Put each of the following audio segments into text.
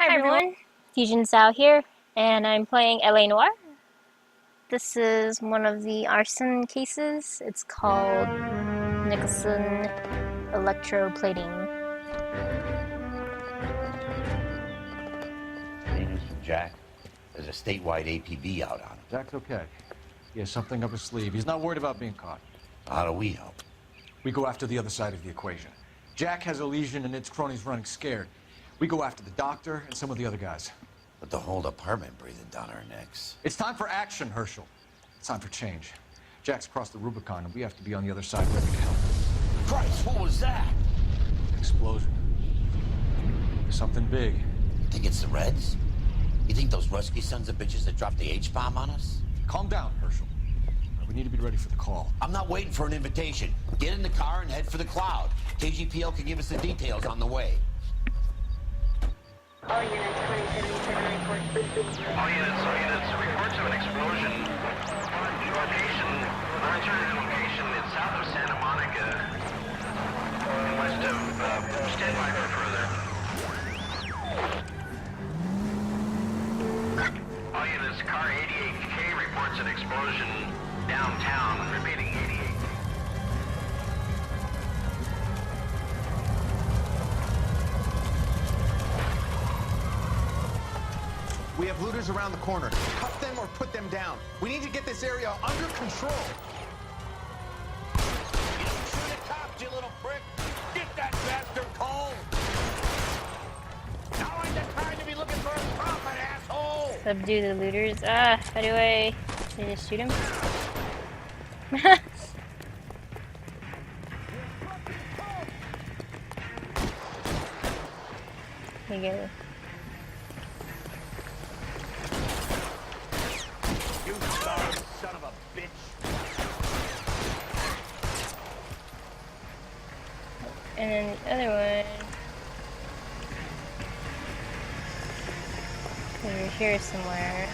Hi everyone, Fusion Sao here, and I'm playing LA Noire. This is one of the arson cases. It's called Nicholson Electroplating. Any news from Jack? There's a statewide APB out on him. Jack's okay. He has something up his sleeve. He's not worried about being caught. How do we help? We go after the other side of the equation. Jack has a lesion and its cronies running scared. We go after the doctor and some of the other guys. But the whole department breathing down our necks. It's time for action, Herschel. It's time for change. Jack's crossed the Rubicon and we have to be on the other side ready to help. Christ, what was that? Explosion. Something big. You think it's the Reds? You think those Rusky sons of bitches that dropped the H-bomb on us? Calm down, Herschel. We need to be ready for the call. I'm not waiting for an invitation. Get in the car and head for the cloud. KGPL can give us the details on the way. All units, 2077 report. All units, reports of an explosion. Alternative location is south of Santa Monica, and west of, stand by for further. All units, car 88K reports an explosion downtown, repeating 88. We have looters around the corner. Cuff them or put them down. We need to get this area under control. You don't shoot at cops, you little prick! Get that bastard cold! Now ain't the time to be looking for a profit, asshole! Subdue the looters. How do I just shoot him? Here you go. You starved son of a bitch! And then the other one over here somewhere.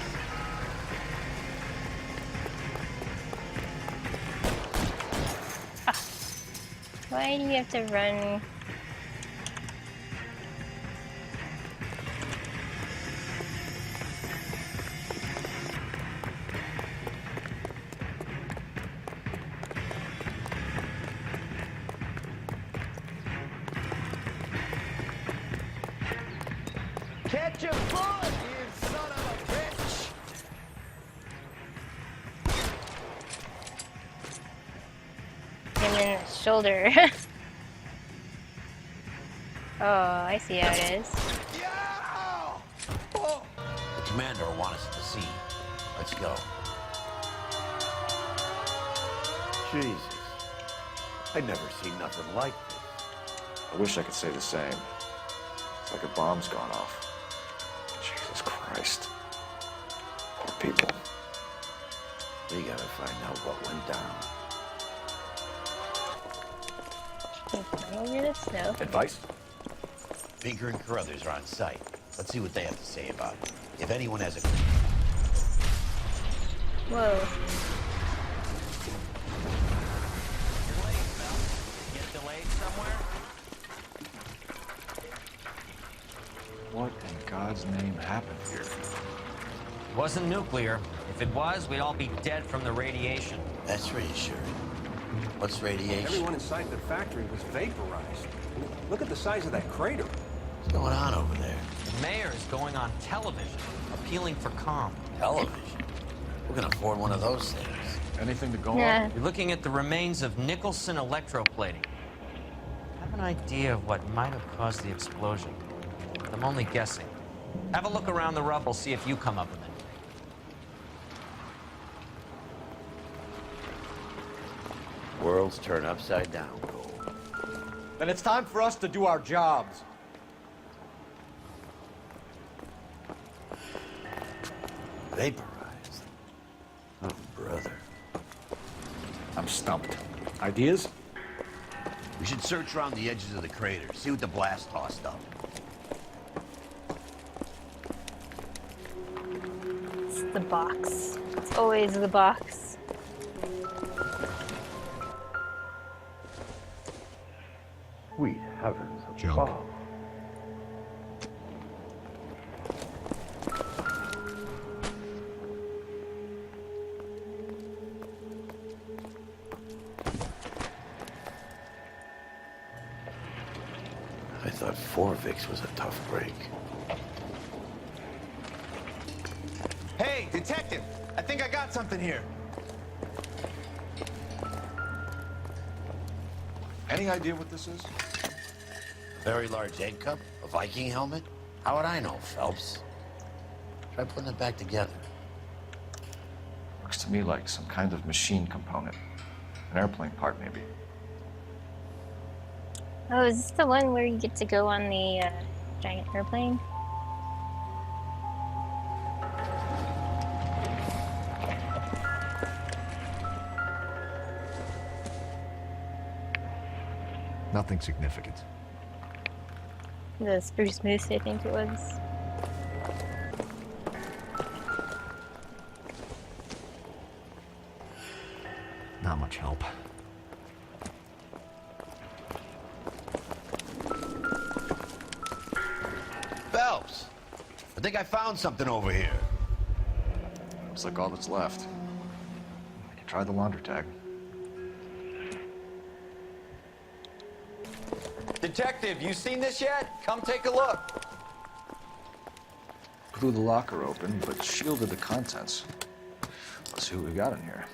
Why do you have to run? Catch your bullet, you son of a bitch! Him in the shoulder. Oh, I see how it is. Yeah! Oh. The commander will want us at the scene. Let's go. Jesus. I'd never seen nothing like this. I wish I could say the same. It's like a bomb's gone off. Jesus Christ. Poor people. We gotta find out what went down. Over the snow. Advice? Binker and Carruthers are on site. Let's see what they have to say about it. If anyone has a... Whoa. Get delayed somewhere? What in God's name happened here? It wasn't nuclear. If it was, we'd all be dead from the radiation. That's reassuring. What's radiation? Everyone inside the factory was vaporized. Look at the size of that crater. What's going on over there? The mayor is going on television, appealing for calm. Television? We're gonna afford one of those things. Anything to go Yeah. on? You're looking at the remains of Nicholson Electroplating. I have an idea of what might have caused the explosion. I'm only guessing. Have a look around the rubble, see if you come up with it. Worlds turn upside down. Then it's time for us to do our jobs. Vaporized. Oh, brother. I'm stumped. Ideas? We should search around the edges of the crater, see what the blast tossed up. It's the box. It's always the box. Sweet heavens Junk. above. before Vic's was a tough break. Hey, detective! I think I got something here. Any idea what this is? Very large egg cup? A Viking helmet? How would I know, Phelps? Try putting it back together. Looks to me like some kind of machine component. An airplane part, maybe. Oh, is this the one where you get to go on the giant airplane? Nothing significant. The Spruce Moose, I think it was. Not much help. Phelps! I think I found something over here. Looks like all that's left. I can try the launder tag. Detective, you seen this yet? Come take a look. Blew the locker open, but shielded the contents. Let's see what we got in here.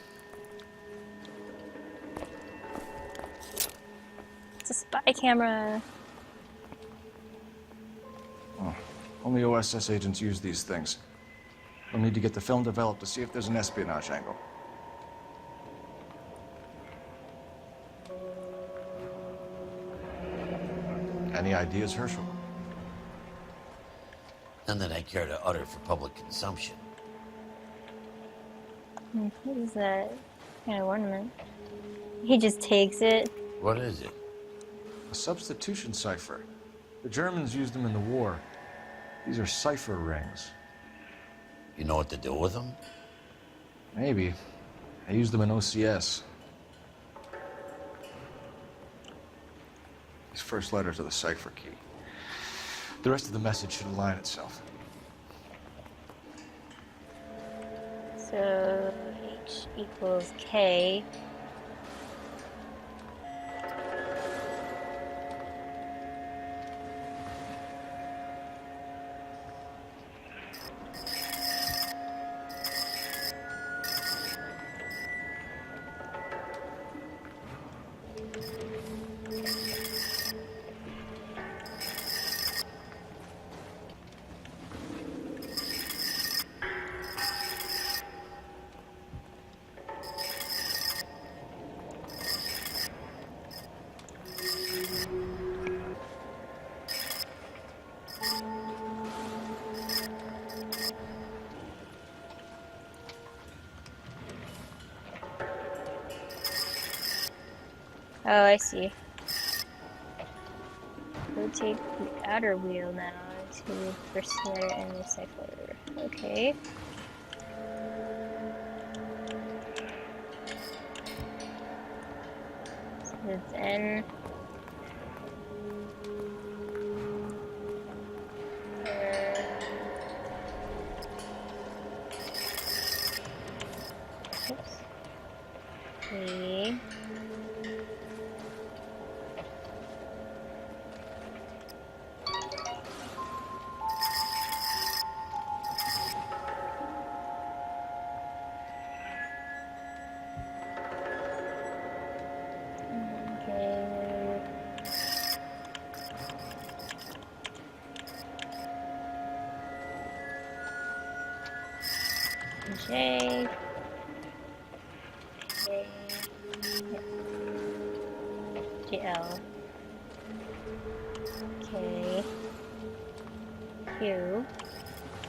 It's a spy camera. Oh, only OSS agents use these things. We'll need to get the film developed to see if there's an espionage angle. Any ideas, Herschel? None that I care to utter for public consumption. What is that kind of ornament? He just takes it. What is it? A substitution cipher. The Germans used them in the war. These are cipher rings. You know what to do with them? Maybe. I used them in OCS. These first letters are the cipher key. The rest of the message should align itself. So H equals K. Oh, I see. Rotate the outer wheel now to first letter in the cipher. Okay. So it's N. Oops. E. J. J. GL. K. Q.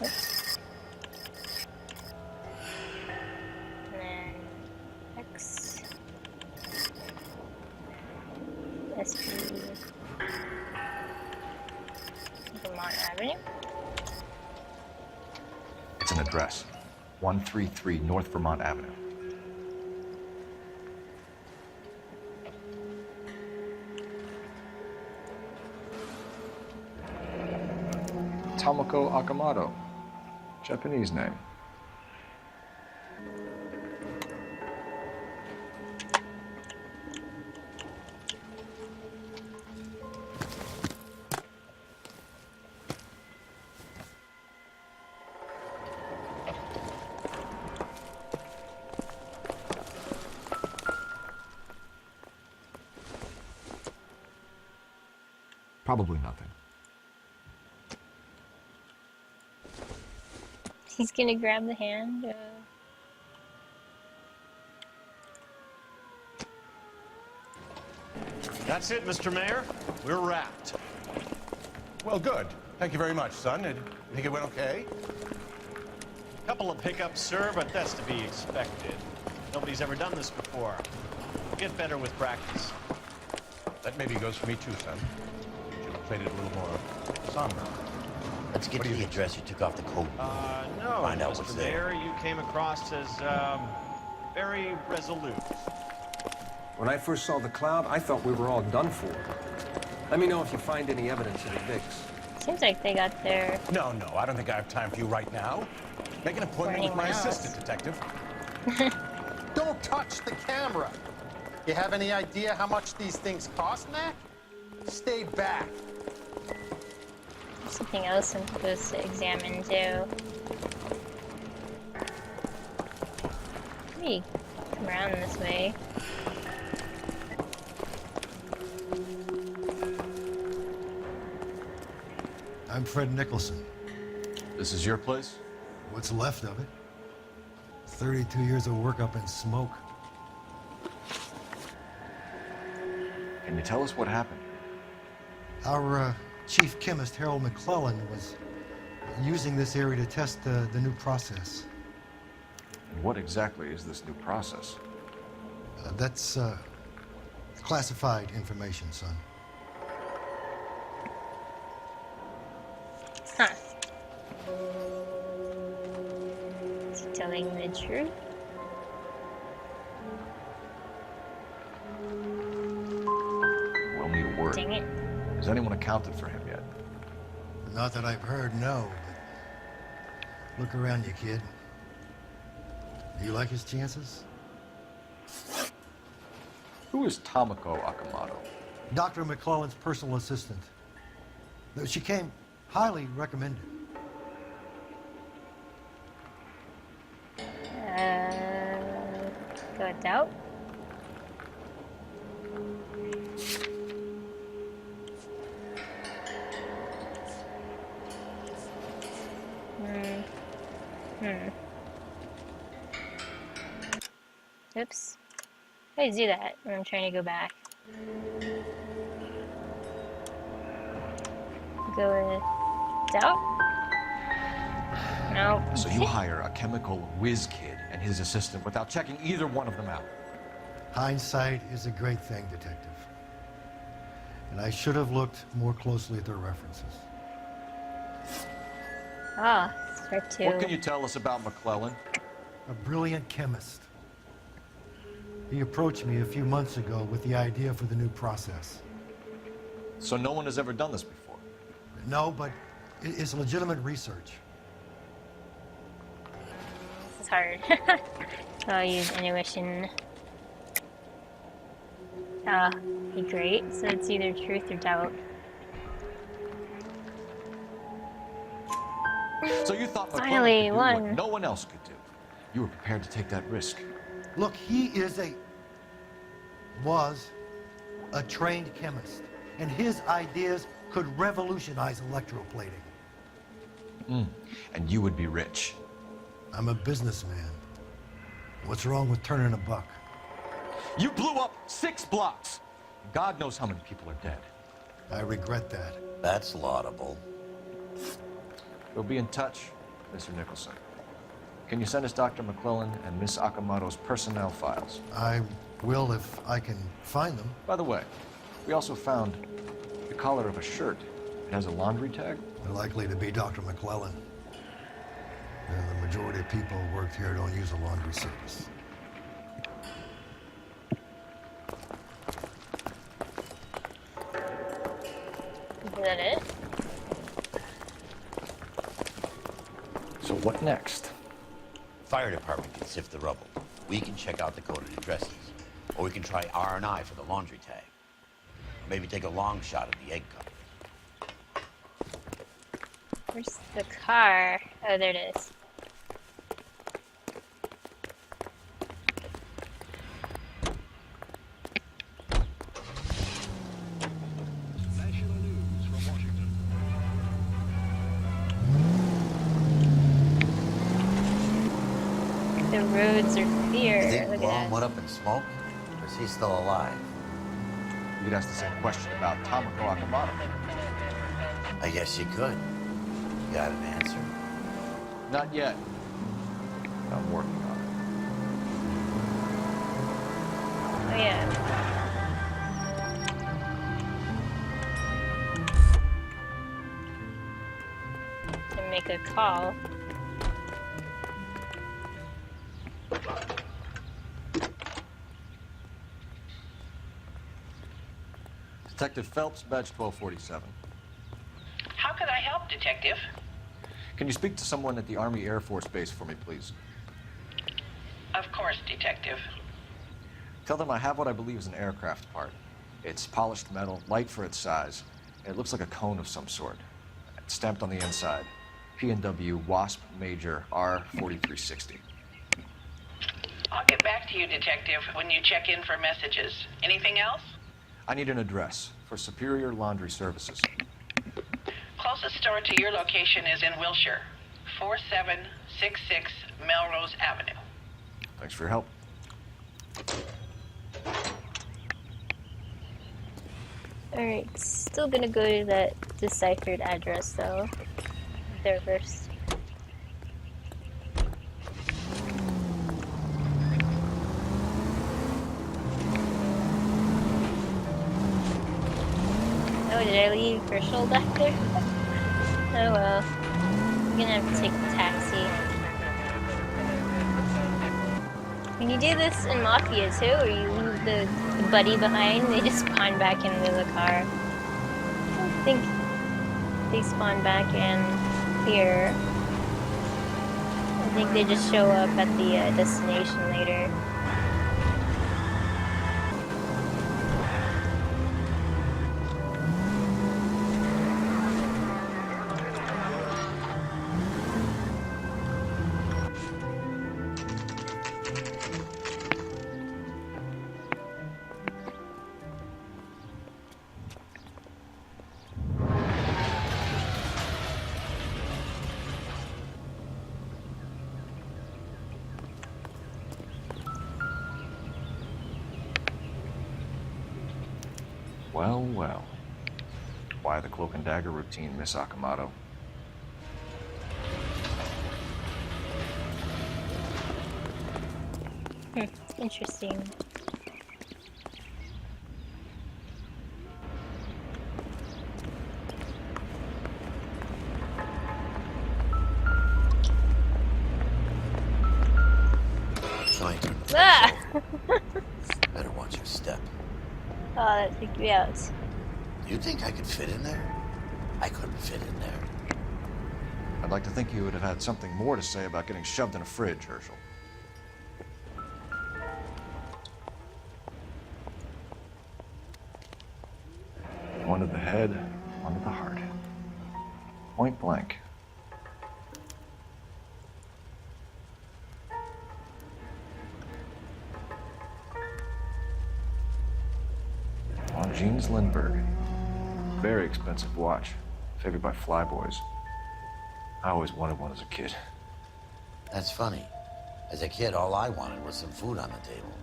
Oops. And then X. SP. Vermont Avenue. It's an address. 133 North Vermont Avenue. Tomoko Akamoto. Japanese name. Probably nothing. He's gonna grab the hand. That's it, Mr. Mayor. We're wrapped. Well, good. Thank you very much, son. I think it went okay. Couple of hiccups, sir, but that's to be expected. Nobody's ever done this before. We'll get better with practice. That maybe goes for me too, son. Should have played it a little more somber. Let's get to the address you took off the coat. No, Find out what's Mr. there. Mayor, you came across as, very resolute. When I first saw the cloud, I thought we were all done for. Let me know if you find any evidence of the Vicks. Seems like they got their No, I don't think I have time for you right now. Make an appointment with my Anyone else? assistant, detective. Don't touch the camera. You have any idea how much these things cost, Mac? Stay back. something else I'm supposed to examine too. Maybe come around this way. I'm Fred Nicholson. This is your place? What's left of it? 32 years of work up in smoke. Can you tell us what happened? Our chief chemist, Harold McClellan, was using this area to test the new process. And what exactly is this new process? That's classified information, son. Huh. Is he telling the truth? We'll need a word. Dang it. Has anyone accounted for him yet? Not that I've heard, no. But look around you, kid. Do you like his chances? Who is Tomoko Akamoto? Dr. McClellan's personal assistant. She came highly recommended. Got doubt? Oops. How do you do that when I'm trying to go back? Go with doubt? No. So you hire a chemical whiz kid and his assistant without checking either one of them out. Hindsight is a great thing, detective. And I should have looked more closely at their references. Ah, start to. What can you tell us about McClellan? A brilliant chemist. He approached me a few months ago with the idea for the new process. So no one has ever done this before? No, but it's legitimate research. This is hard. So I'll use intuition. Okay, great. So it's either truth or doubt. So you thought McClellan Finally, could do one. what no one else could do. You were prepared to take that risk. Look, he was a trained chemist, and his ideas could revolutionize electroplating. And you would be rich. I'm a businessman. What's wrong with turning a buck? You blew up 6 blocks. God knows how many people are dead. I regret that. That's laudable. We'll be in touch, Mr. Nicholson. Can you send us Dr. McClellan and Miss Akamoto's personnel files? I will if I can find them. By the way, we also found the collar of a shirt. It has a laundry tag. They're likely to be Dr. McClellan. The majority of people who work here don't use a laundry service. Is that it? So what next? Fire department can sift the rubble. We can check out the coded addresses. Or we can try R&I for the laundry tag. Maybe take a long shot at the egg cup. Where's the car? Oh, there it is. National news the roads are You clear. think Look Blum at went that. up in smoke? Or is he still alive? You could ask the same question about Tamako Akamoto. I guess you could. You got an answer? Not yet. I'm working on Oh yeah. To make a call. Detective Phelps, badge 1247. How could I help, Detective? Can you speak to someone at the Army Air Force Base for me, please? Of course, Detective. Tell them I have what I believe is an aircraft part. It's polished metal, light for its size. It looks like a cone of some sort. It's stamped on the inside. P&W Wasp Major R4360. I'll get back to you, Detective, when you check in for messages. Anything else? I need an address for Superior Laundry Services. Closest store to your location is in Wilshire, 4766 Melrose Avenue. Thanks for your help. Alright, still gonna go to that deciphered address though. There first. Oh, did I leave Herschel back there? Oh well. I'm gonna have to take the taxi. Can you do this in Mafia too, or you leave the buddy behind, they just spawn back into the car? I don't think they spawn back in here. I think they just show up at the destination later. Well, well. Why the cloak and dagger routine, Miss Akamoto? Interesting. Trying to. Ah! Better watch your step. Oh, that freaked me out. Do you think I could fit in there? I couldn't fit in there. I'd like to think you would have had something more to say about getting shoved in a fridge, Herschel. One to the head, one to the heart. Point blank. Jeans Lindbergh. Very expensive watch. Favored by flyboys. I always wanted one as a kid. That's funny. As a kid, all I wanted was some food on the table.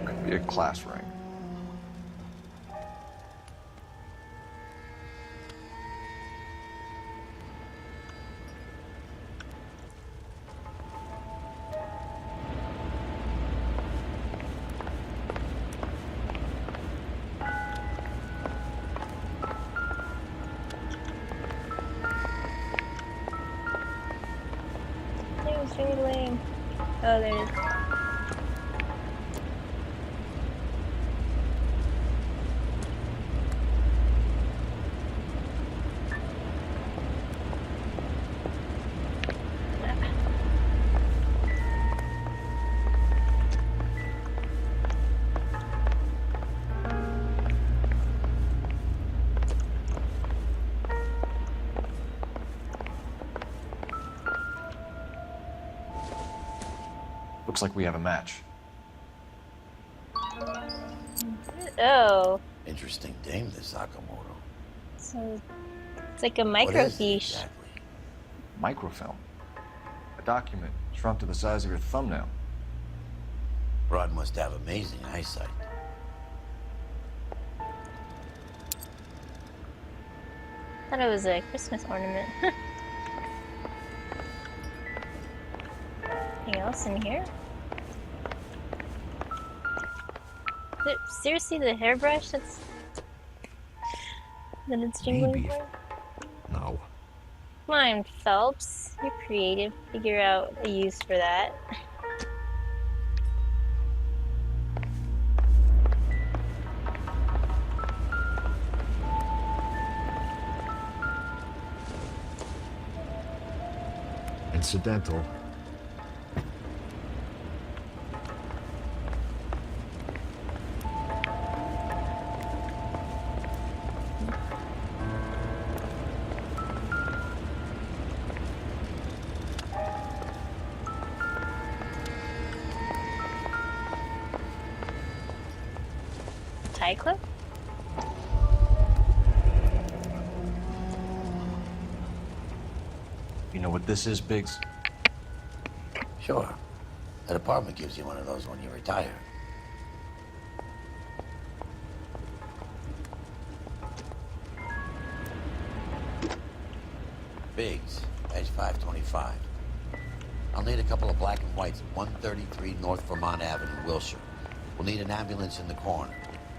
Could be a class ring. Straight away. Oh, there it is. Looks like we have a match. Oh, Interesting dame, this Sakamoto. So it's like a What is it microfiche. exactly? Microfilm. A document shrunk to the size of your thumbnail. Broad must have amazing eyesight. Thought it was a Christmas ornament. Anything else in here? Is it seriously the hairbrush that it's jingling Maybe. for? No. Come on, Phelps. You're creative. Figure out a use for that. Incidental. Tie clip? You know what this is, Biggs? Sure. The department gives you one of those when you retire. Biggs, edge 525. I'll need a couple of black and whites at 133 North Vermont Avenue, Wilshire. We'll need an ambulance in the corner.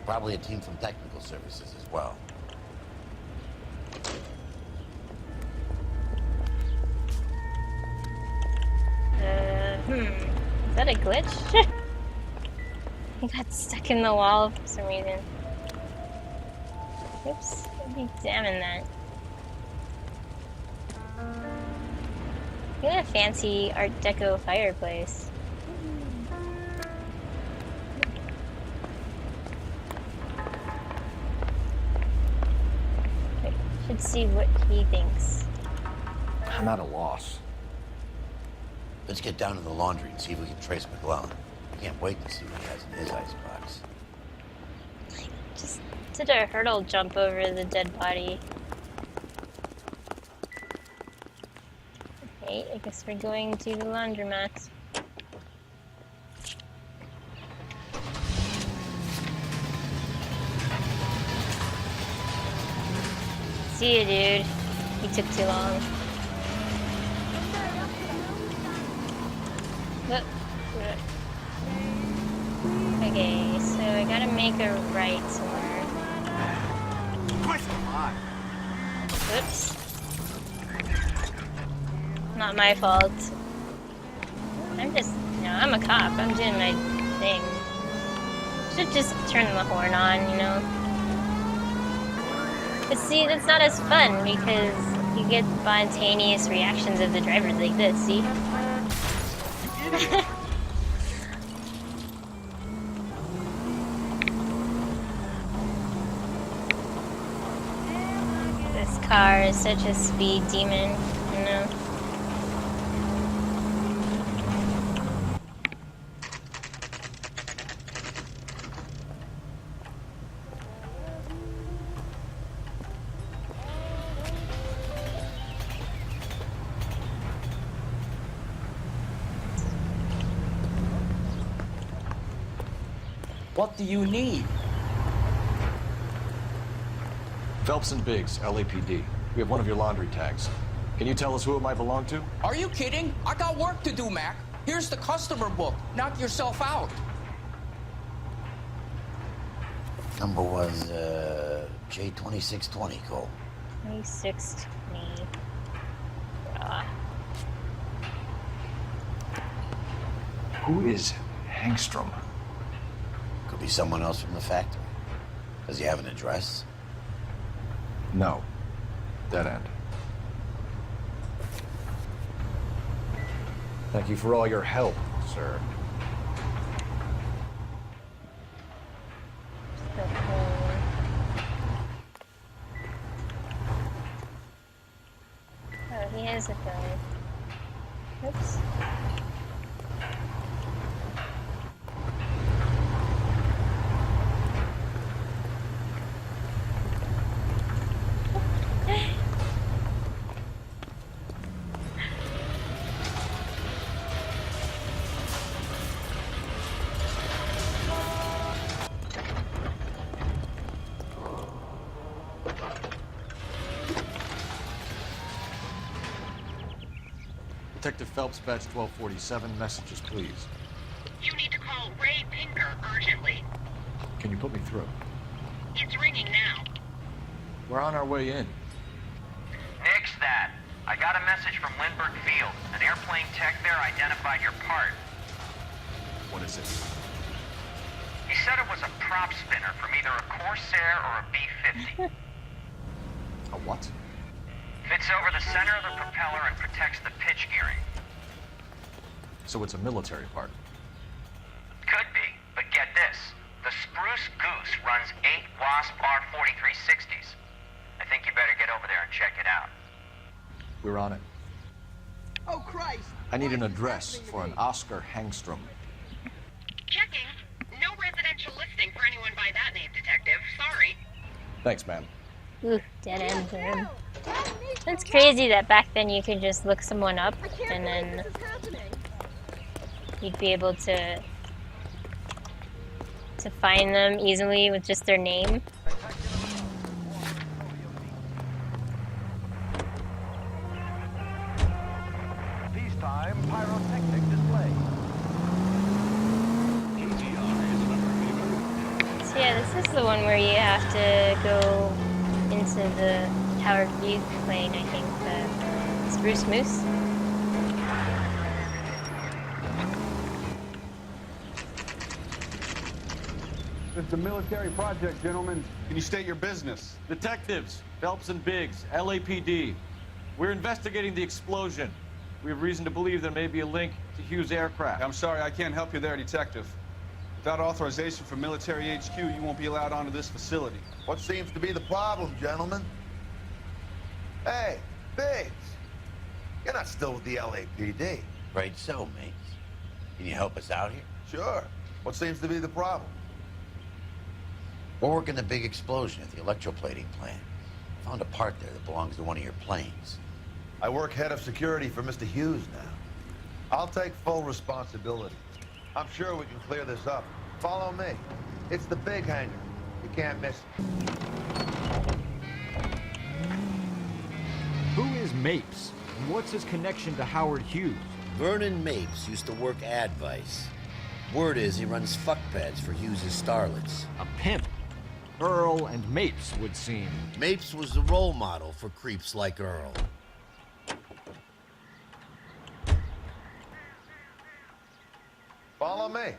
Probably a team from technical services as well. Is that a glitch? He got stuck in the wall for some reason. Oops, let me examine that. Look at a fancy Art Deco fireplace. Okay, should see what he thinks. I'm at a loss. Let's get down to the laundry and see if we can trace McClellan. I can't wait to see what he has in his icebox. Just did a hurdle jump over the dead body. Okay, I guess we're going to the laundromat. See you, dude. You took too long. Okay, so I gotta make a right somewhere. Oops. Not my fault. I'm just, I'm a cop. I'm doing my thing. Should just turn the horn on, you know? But see, that's not as fun because you get spontaneous reactions of the drivers like this, see? This car is such a speed demon, you know? What do you need? Phelps and Biggs, LAPD. We have one of your laundry tags. Can you tell us who it might belong to? Are you kidding? I got work to do, Mac. Here's the customer book. Knock yourself out. Number was, J2620, Cole. 2620. Who is Hangstrom? Could be someone else from the factory. Does he have an address? No. Dead end. Thank you for all your help, sir. Oh, he has a phone. Oops. Detective Phelps, badge 1247. Messages, please. You need to call Ray Pinker urgently. Can you put me through? It's ringing now. We're on our way in. Nix that. I got a message from Lindbergh Field. An airplane tech there identified your part. What is it? He said it was a prop spinner from either a Corsair or a B-50. A what? Fits over the center of the propeller and protects the pitch gearing. So it's a military part. Could be, but get this. The Spruce Goose runs 8 Wasp R-4360s. I think you better get over there and check it out. We're on it. Oh, Christ! I need an address for an Oscar Hangstrom. Checking. No residential listing for anyone by that name, Detective. Sorry. Thanks, ma'am. Ooh, dead end for him. It's crazy that back then you could just look someone up and then you'd be able to find them easily with just their name. Peacetime pyrotechnic display. So yeah, this is the one where you have to go into the Howard Hughes plane, I think, the Spruce Moose. It's a military project, gentlemen. Can you state your business? Detectives, Phelps and Biggs, LAPD. We're investigating the explosion. We have reason to believe there may be a link to Hughes' aircraft. I'm sorry, I can't help you there, Detective. Without authorization from military HQ, you won't be allowed onto this facility. What seems to be the problem, gentlemen? Hey, Biggs, you're not still with the LAPD. Right so, mates. Can you help us out here? Sure. What seems to be the problem? We're working the big explosion at the electroplating plant. Found a part there that belongs to one of your planes. I work head of security for Mr. Hughes now. I'll take full responsibility. I'm sure we can clear this up. Follow me. It's the big hangar. You can't miss it. Who is Mapes? And what's his connection to Howard Hughes? Vernon Mapes used to work Advice. Word is he runs fuck pads for Hughes' starlets. A pimp. Earl and Mapes would seem. Mapes was the role model for creeps like Earl. Follow me.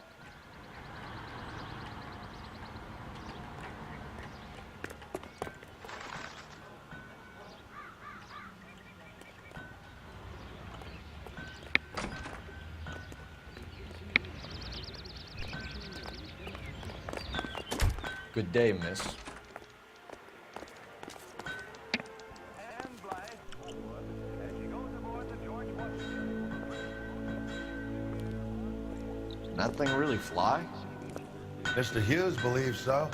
Good day, miss. Can that thing really fly? Mr. Hughes believes so.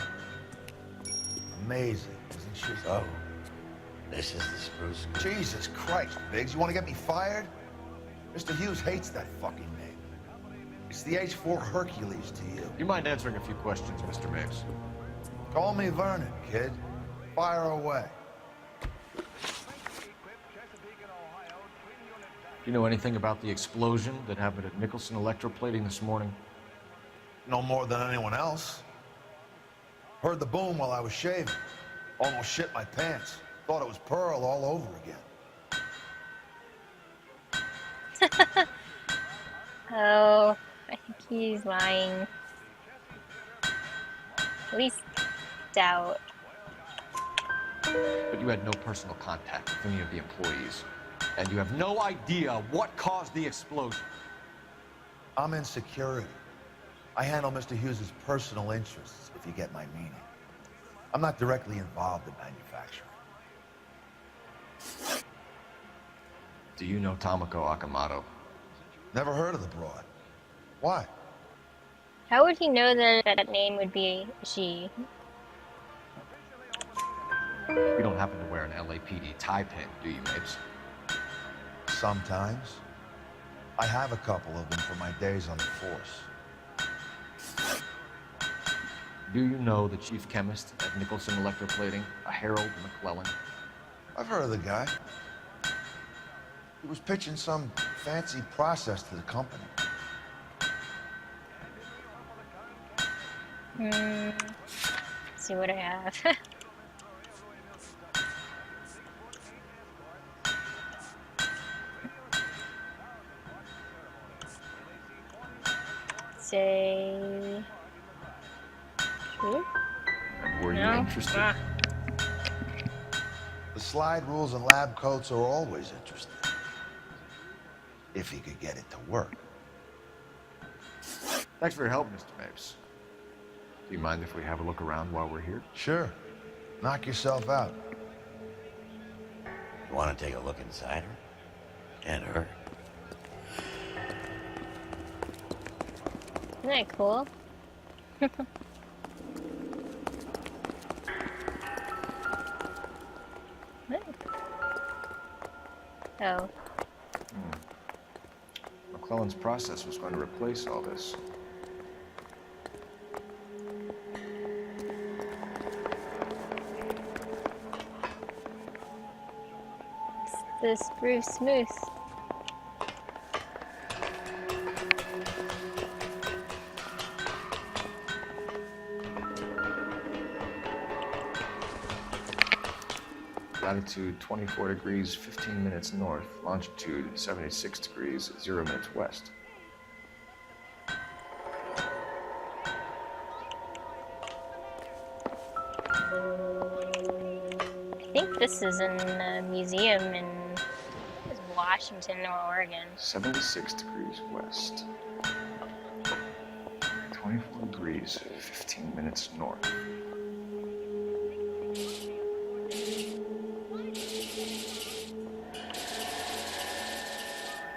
Amazing, isn't she? Oh, this is the Spruce. Jesus Christ, Biggs, you want to get me fired? Mr. Hughes hates that fucking name. It's the H-4 Hercules to you. You mind answering a few questions, Mr. Mapes? Call me Vernon, kid. Fire away. Do you know anything about the explosion that happened at Nicholson Electroplating this morning? No more than anyone else. Heard the boom while I was shaving. Almost shit my pants. Thought it was Pearl all over again. Oh, I think he's lying. At least doubt. But you had no personal contact with any of the employees. And you have no idea what caused the explosion. I'm in security. I handle Mr. Hughes' personal interests, if you get my meaning. I'm not directly involved in manufacturing. Do you know Tomoko Akamoto? Never heard of the broad. Why? How would he know that that name would be she? You don't happen to wear an LAPD tie pin, do you, Mapes? Sometimes. I have a couple of them for my days on the force. Do you know the chief chemist at Nicholson Electroplating, a Harold McClellan? I've heard of the guy. He was pitching some fancy process to the company. See what I have. Say. Were you interested? Ah. The slide rules and lab coats are always interesting. If he could get it to work. Thanks for your help, Mr. Mapes. Do you mind if we have a look around while we're here? Sure. Knock yourself out. You want to take a look inside her? And her? Isn't that cool? Oh. McClellan's process was going to replace all this. It's the Spruce Moose. Latitude 24 degrees, 15 minutes north. Longitude 76 degrees, 0 minutes west. I think this is in a museum in Washington or Oregon. 76 degrees west. 24 degrees, 15 minutes north.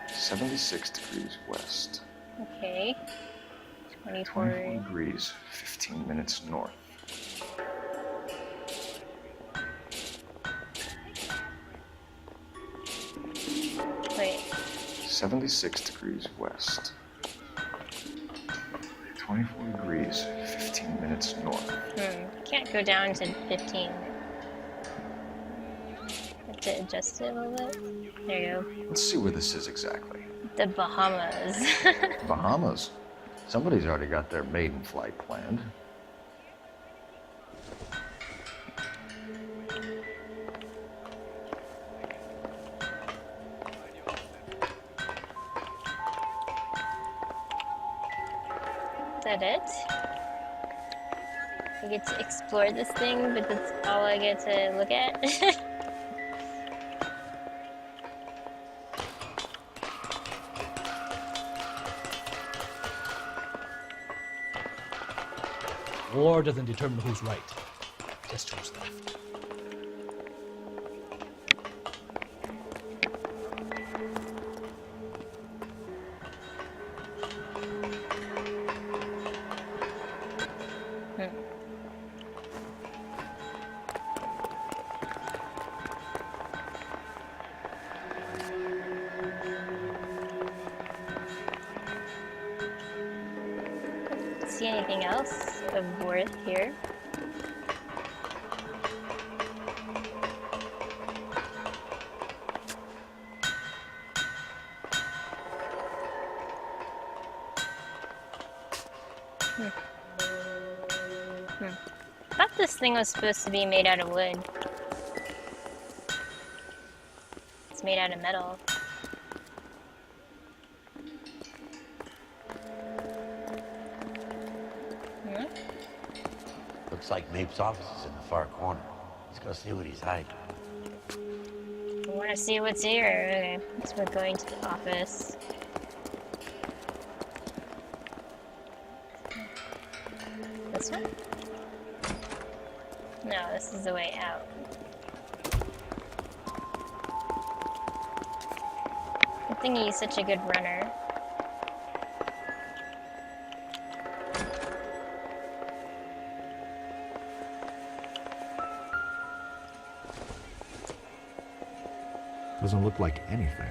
.76 degrees west. Okay. 24 degrees, 15 minutes north. Wait. 76 degrees west. 24 degrees, 15 minutes north. Can't go down to 15. Have to adjust it a little bit. There you go. Let's see where this is exactly. The Bahamas. Bahamas? Somebody's already got their maiden flight planned. Is that it? I get to explore this thing, but that's all I get to look at. War doesn't determine who's right, just who's left. See anything else of worth here? I thought this thing was supposed to be made out of wood. It's made out of metal. Looks like Mapes' office is in the far corner. Let's go see what he's hiding. I want to see what's here. Okay, so we're going to the office. This one? No, this is the way out. Good thing he's such a good runner. Doesn't look like anything.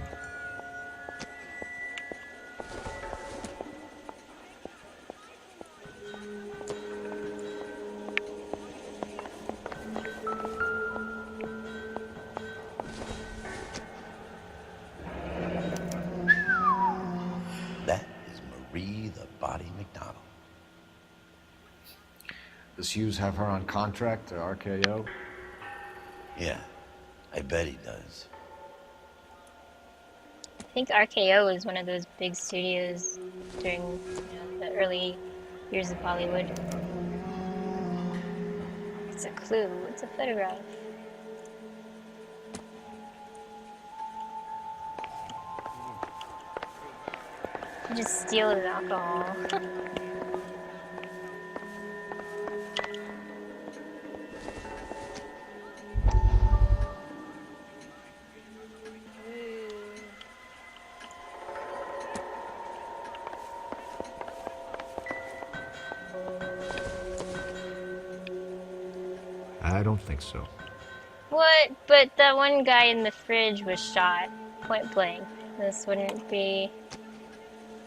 Does Hughes have her on contract to RKO? Yeah, I bet he does. I think RKO is one of those big studios during the early years of Hollywood. It's a clue. It's a photograph. You just steal his alcohol. I don't think so. What? But that one guy in the fridge was shot point blank. This wouldn't be...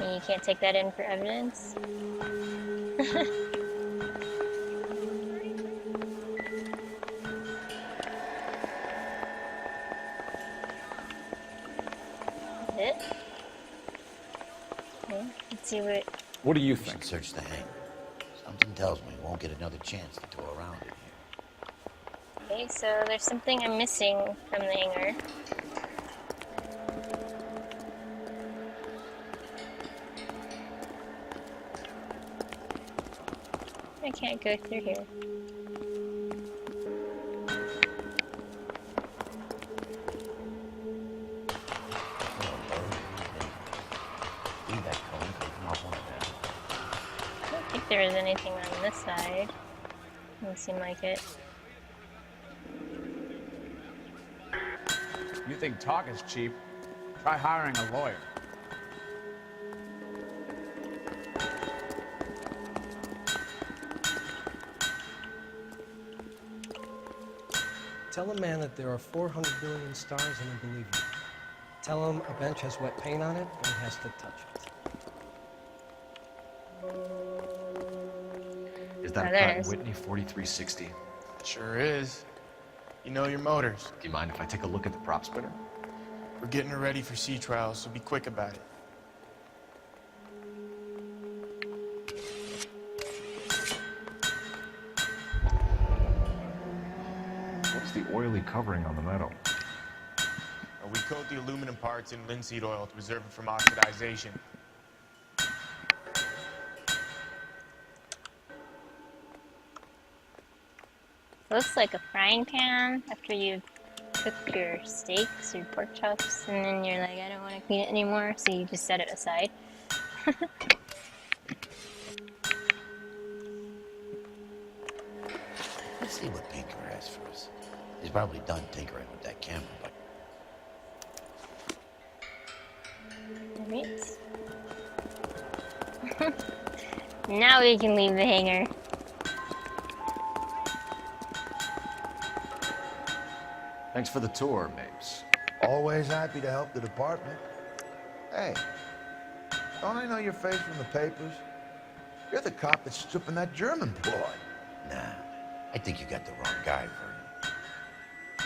You can't take that in for evidence? It? Okay, let's see what... What do you We think? should search the hangar. Something tells me we won't get another chance to tour around in here. Okay, so there's something I'm missing from the hangar. I can't go through here. I don't think there is anything on this side. Doesn't seem like it. You think talk is cheap? Try hiring a lawyer. Tell a man that there are 400 billion stars and he'll believe you. Tell him a bench has wet paint on it and he has to touch it. Is that Oh, a there Pratt it is. Whitney 4360? Sure is. You know your motors. Do you mind if I take a look at the prop spinner? We're getting her ready for sea trials, so be quick about it. What's the oily covering on the metal? We coat the aluminum parts in linseed oil to preserve it from oxidization. Looks like a frying pan after you've cooked your steaks or pork chops, and then you're like, I don't want to clean it anymore, so you just set it aside. Let's see what Pinker has for us. He's probably done tinkering with that camera, but... Alright. Now we can leave the hangar. Thanks for the tour, Mapes. Always happy to help the department. Hey, don't I know your face from the papers? You're the cop that's stripping that German boy. Nah, I think you got the wrong guy, Vernon.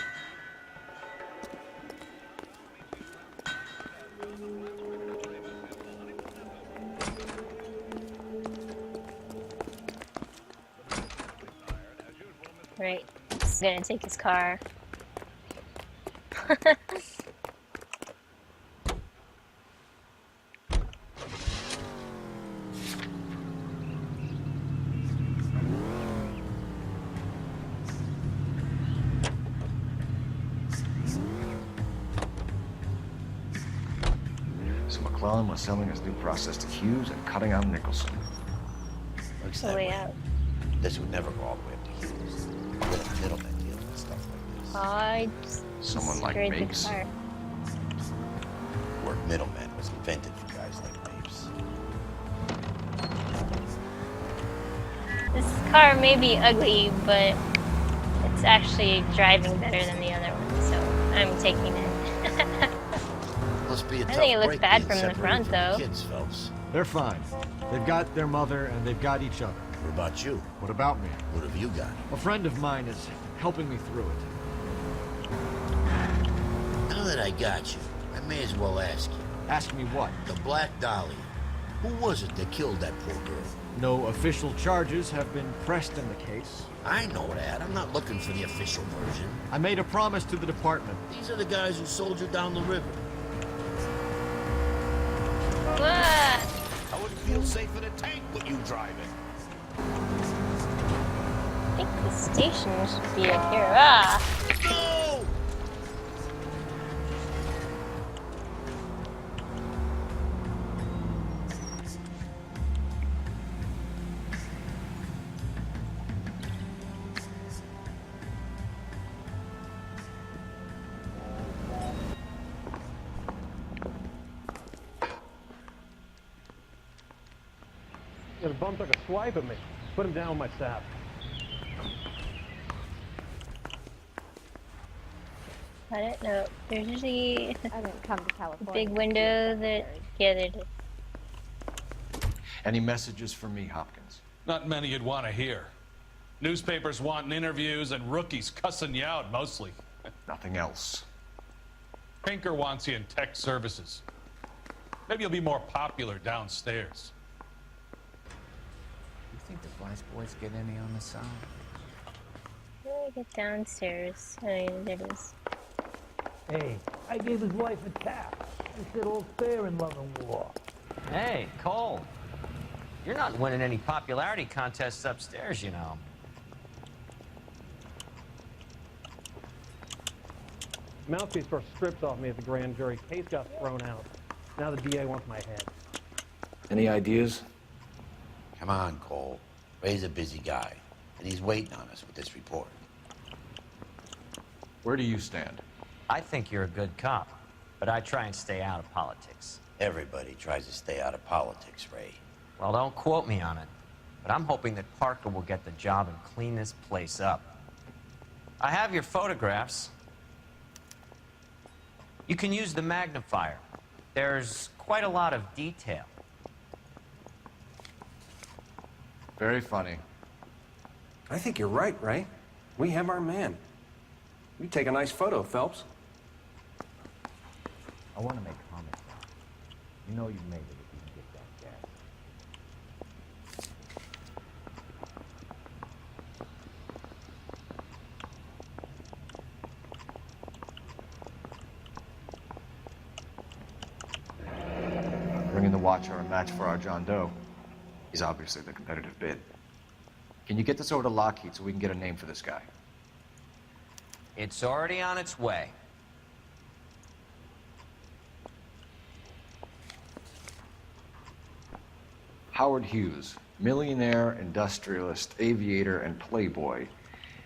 Right. He's gonna take his car. So McClellan was selling his new process to Hughes and cutting out Nicholson. Looks The that way way. out. This would never go all the way up to Hughes. With a middleman dealing with stuff like this. I just Someone like sprayed the Mapes? car. The word middleman was invented for guys like Mapes. This car may be ugly, but it's actually driving better than the other one, so I'm taking it. Must be a I tough think it looks break bad being from the separated front, from though. the kids, Phelps. They're fine. They've got their mother and they've got each other. What about you? What about me? What have you got? A friend of mine is helping me through it. Now that I got you, I may as well ask you. Ask me what? The Black Dahlia. Who was it that killed that poor girl? No official charges have been pressed in the case. I know that. I'm not looking for the official version. I made a promise to the department. These are the guys who sold you down the river. What? I wouldn't feel safe in a tank with you driving. I think the station should be up here. Ah! Go! The bum took a swipe at me. Put him down with my staff. I don't know. There's usually I didn't come to a California. big window that... Yeah, there it is. Any messages for me, Hopkins? Not many you'd want to hear. Newspapers wanting interviews and rookies cussing you out, mostly. Nothing else. Pinker wants you in tech services. Maybe you'll be more popular downstairs. You think the Vice boys get any on the side? How do I get downstairs? Oh, yeah, there it is. Hey, I gave his wife a tap. He said all's fair in love and war. Hey, Cole. You're not winning any popularity contests upstairs, you know. Mouthpiece first stripped off me at the grand jury. Case got thrown out. Now the DA wants my head. Any ideas? Come on, Cole. Ray's a busy guy, and he's waiting on us with this report. Where do you stand? I think you're a good cop, but I try and stay out of politics. Everybody tries to stay out of politics, Ray. Well, don't quote me on it, but I'm hoping that Parker will get the job and clean this place up. I have your photographs. You can use the magnifier. There's quite a lot of detail. Very funny. I think you're right, Ray. We have our man. You take a nice photo, Phelps. I want to make comments now. You know you've made it if you can get that gas. Bringing the Watcher a match for our John Doe. He's obviously the competitive bid. Can you get this over to Lockheed so we can get a name for this guy? It's already on its way. Howard Hughes, millionaire, industrialist, aviator, and playboy,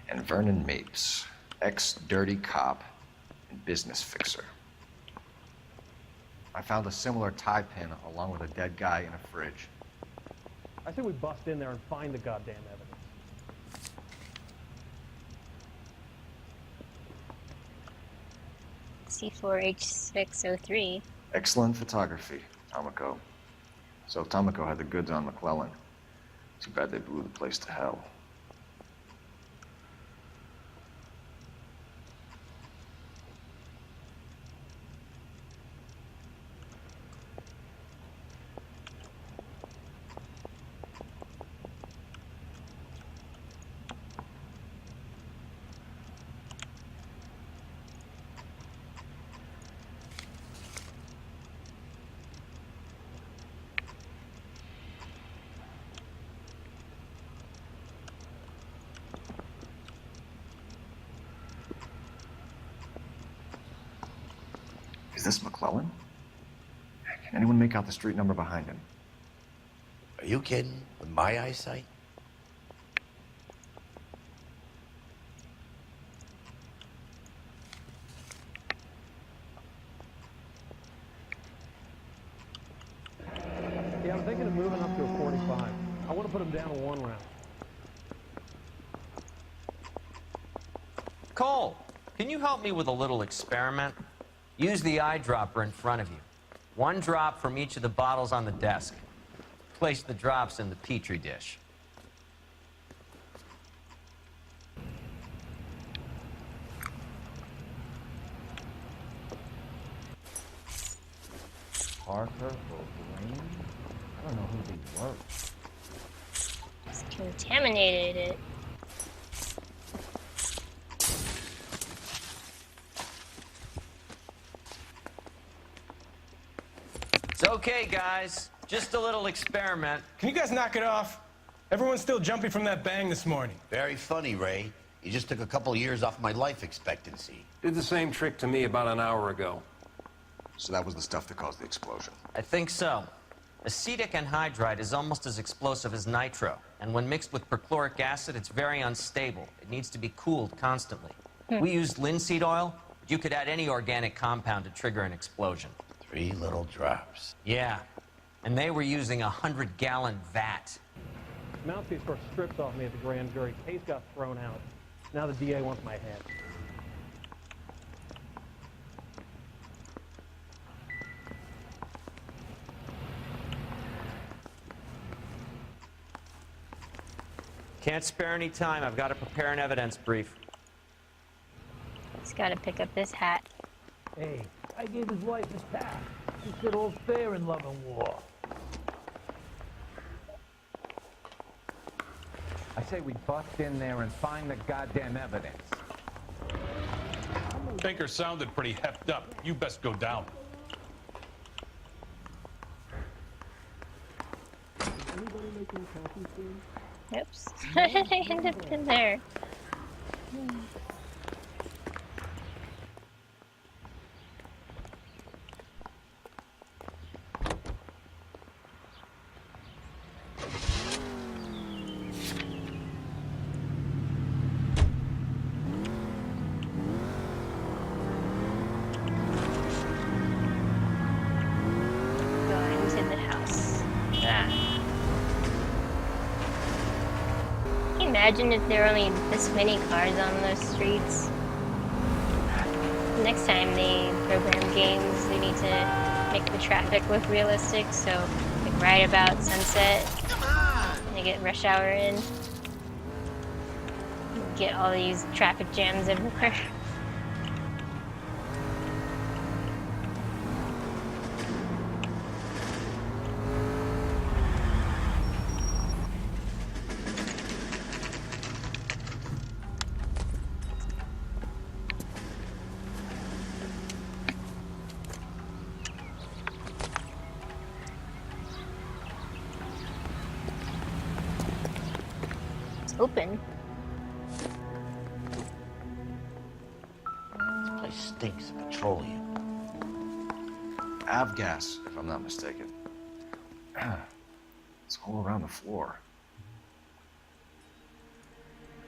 and Vernon Mapes, ex-dirty cop and business fixer. I found a similar tie pin along with a dead guy in a fridge. I say we bust in there and find the goddamn evidence. C4H603. Excellent photography, Tomoko. So Tomoko had the goods on McClellan. Too bad they blew the place to hell. Is this McClellan? Can anyone make out the street number behind him? Are you kidding? With my eyesight? Yeah, I'm thinking of moving up to a 45. I want to put him down to 1 round. Cole, can you help me with a little experiment? Use the eyedropper in front of you. 1 drop from each of the bottles on the desk. Place the drops in the Petri dish. Parker or Green? I don't know who these were. Contaminated it. It's okay, guys. Just a little experiment. Can you guys knock it off? Everyone's still jumping from that bang this morning. Very funny, Ray. You just took a couple of years off my life expectancy. Did the same trick to me about an hour ago. So that was the stuff that caused the explosion. I think so. Acetic anhydride is almost as explosive as nitro, and when mixed with perchloric acid, it's very unstable. It needs to be cooled constantly. We used linseed oil, but you could add any organic compound to trigger an explosion. 3 little drops. Yeah, and they were using a 100-gallon vat. Mouthpiece first strips off me at the grand jury. Case got thrown out. Now the DA wants my head. Can't spare any time. I've got to prepare an evidence brief. He's got to pick up this hat. Hey, I gave his wife a tap. She said all's fair in love and war. I say we bust in there and find the goddamn evidence. Pinker sounded pretty heffed up. You best go down. Oops. How did I end up in there? Going to the house. Can you imagine if there were only this many cars on those streets? Next time they program games, they need to make the traffic look realistic, so like right about sunset, they get rush hour in, get all these traffic jams everywhere. Open. This place stinks of petroleum. Avgas, if I'm not mistaken. It's all around the floor.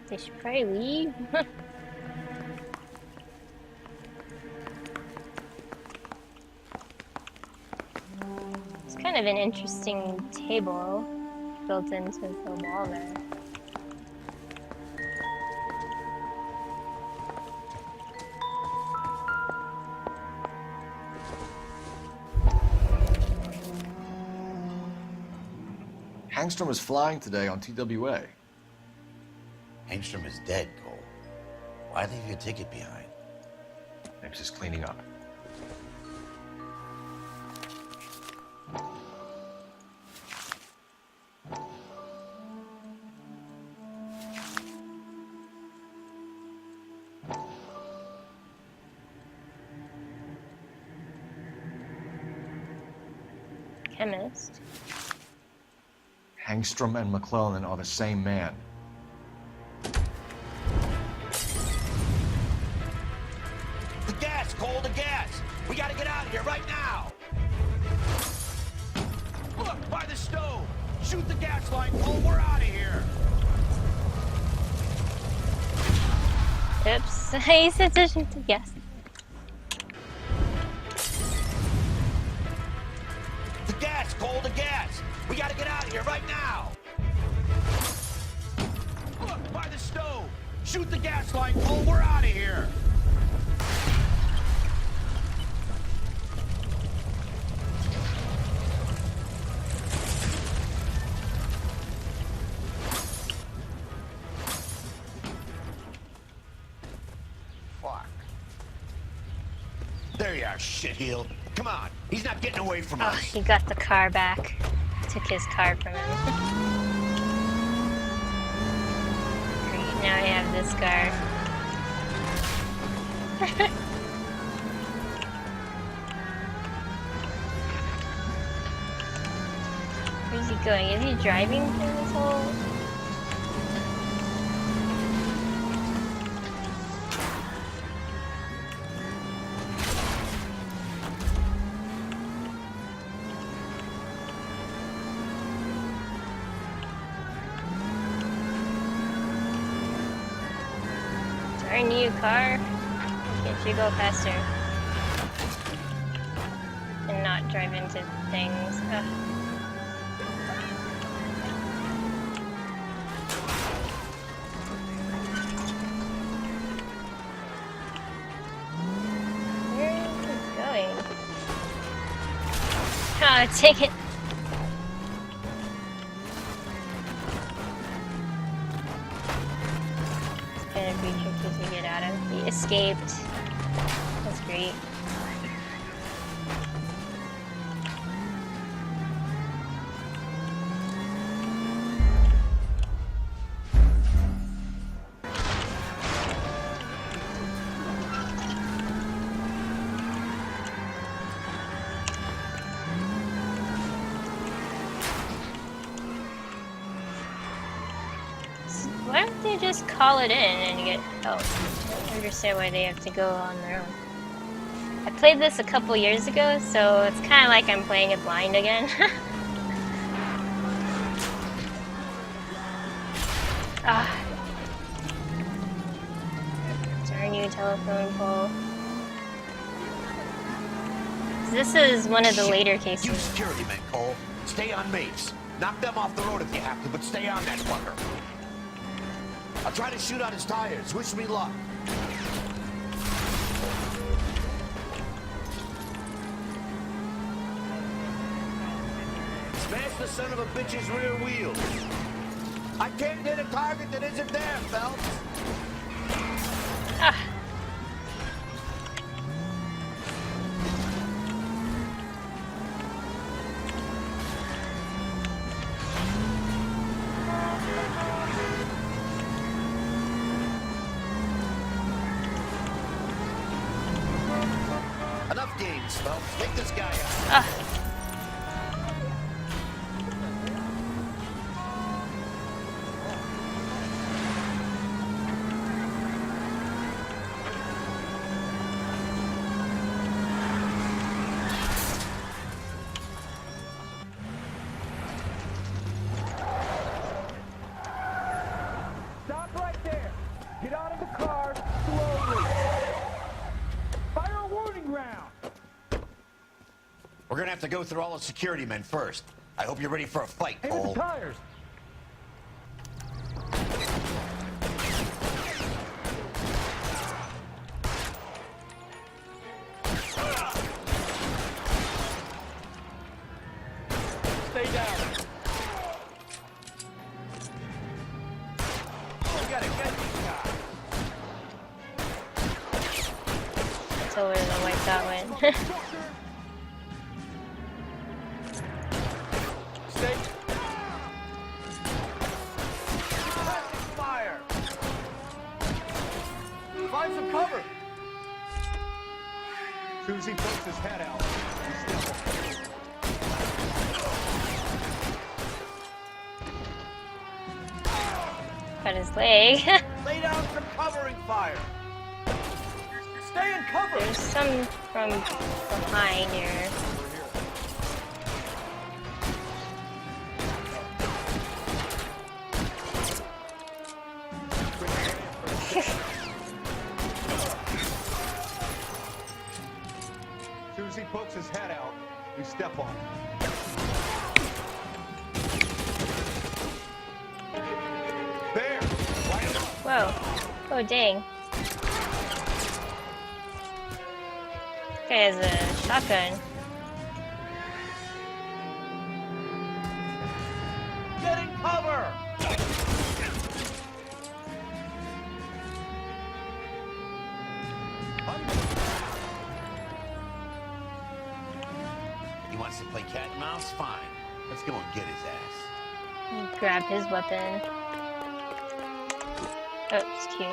They should probably leave. It's kind of an interesting table built into the wall there. Hangstrom was flying today on TWA. Hangstrom is dead, Cole. Why leave your ticket behind? Maybe just cleaning up. Chemist. Hangstrom and McClellan are the same man. The gas, Cole, the gas! We gotta get out of here right now! Look, by the stove! Shoot the gas line, Cole, we're out of here! Oops. He said to shoot the gas. The gas, Cole, the gas! We gotta get out of here right now! Look, by the stove! Shoot the gas line, Cole, we're out of here! Fuck. There you are, shitheel. Come on, he's not getting away from Oh, us. he got the car back. Took his car from him. this car. Where's he going? Is he driving through this whole... Our new car. Get you go faster. And not drive into things. Ugh. Where is it going? Oh, take it. Gonna be tricky to get out of. He escaped. That's great. Why don't they just call it in and get help? I don't understand why they have to go on their own. I played this a couple years ago, so it's kind of like I'm playing it blind again. Ah. It's our new telephone pole. This is one of the later cases. You security men, Cole. Stay on Mapes. Knock them off the road if you have to, but stay on that fucker. I'll try to shoot out his tires. Wish me luck. Smash the son of a bitch's rear wheels. I can't hit a target that isn't there, Phelps. Ah. Enough games, Phelps. Take this guy out. Ah. Stop right there. Get out of the car slowly. Fire a warning round. We're gonna have to go through all the security men first. I hope you're ready for a fight, Hey, with Cole. the tires. Stay down. We gotta get these guys. That's where the white dot went. Stay. Fire. Find some cover. Susie puts his head out. Got his leg. Lay down some covering fire. Stay in cover. There's some from behind here. Susie pokes his head out. We step on it. There. Whoa. Oh, dang. This guy has a shotgun. Get in cover. He wants to play cat and mouse? Fine. Let's go and get his ass. He grabbed his weapon. Oh, it's cute.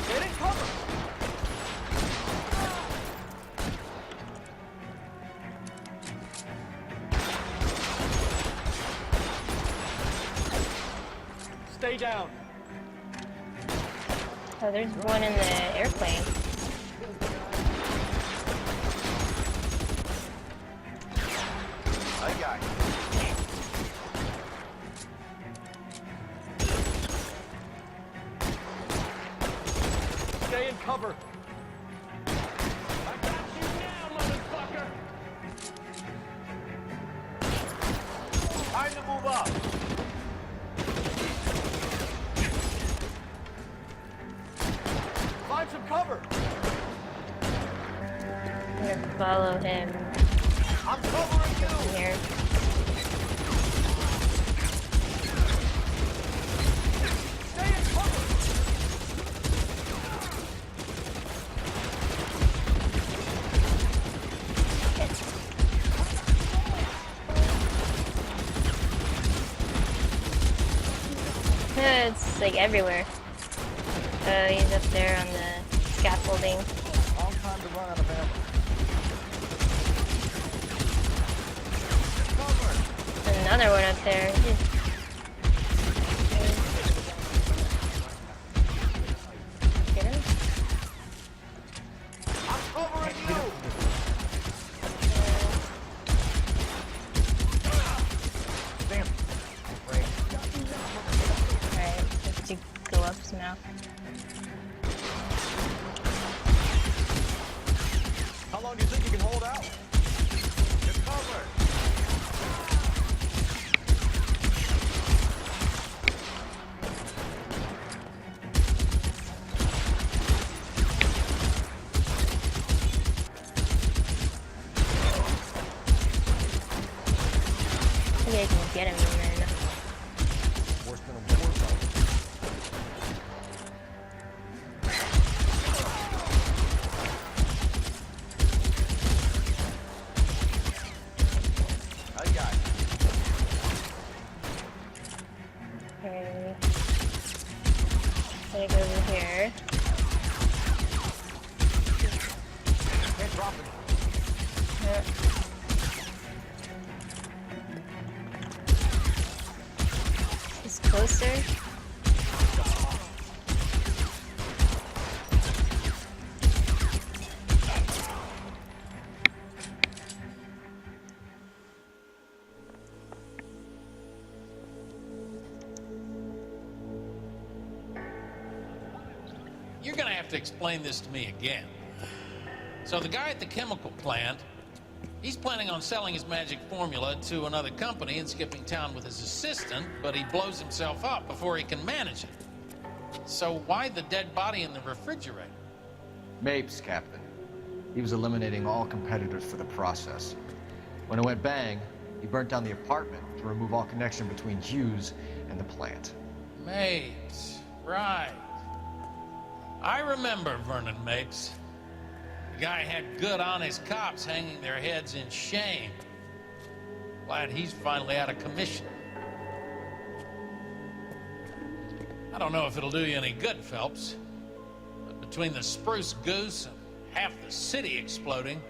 Get in cover! Stay down. Oh, there's one in the airplane. I got you. Stay in cover. I got you now, motherfucker. Time to move up. Find some cover. I'm gonna follow him. I'm covering you. Here. Stay in cover. It's like everywhere. He's up there on the scaffolding. All time to run out of ammo. Another one up there. Get him? I'm covering you. Damn. Alright, let's go up now. How long do you think you can hold out? You're covered. Maybe I can get him and then. Worse than a war zone. I got you. Okay. Gotta go over here. Can't drop it. Yeah. He's closer. You're gonna have to explain this to me again. So the guy at the chemical plant, he's planning on selling his magic formula to another company and skipping town with his assistant, but he blows himself up before he can manage it. So why the dead body in the refrigerator? Mapes, Captain. He was eliminating all competitors for the process. When it went bang, he burnt down the apartment to remove all connection between Hughes and the plant. Mapes, right. I remember Vernon Mapes. The guy had good, honest cops hanging their heads in shame. Glad he's finally out of commission. I don't know if it'll do you any good, Phelps, but between the Spruce Goose and half the city exploding,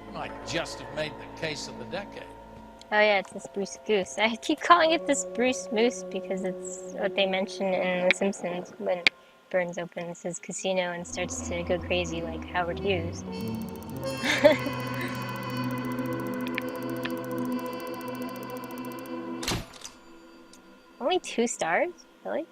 you might just have made the case of the decade. Oh yeah, it's the Spruce Goose. I keep calling it the Spruce Moose because it's what they mention in The Simpsons when Burns opens his casino and starts to go crazy like Howard Hughes. Only 2 stars? Really?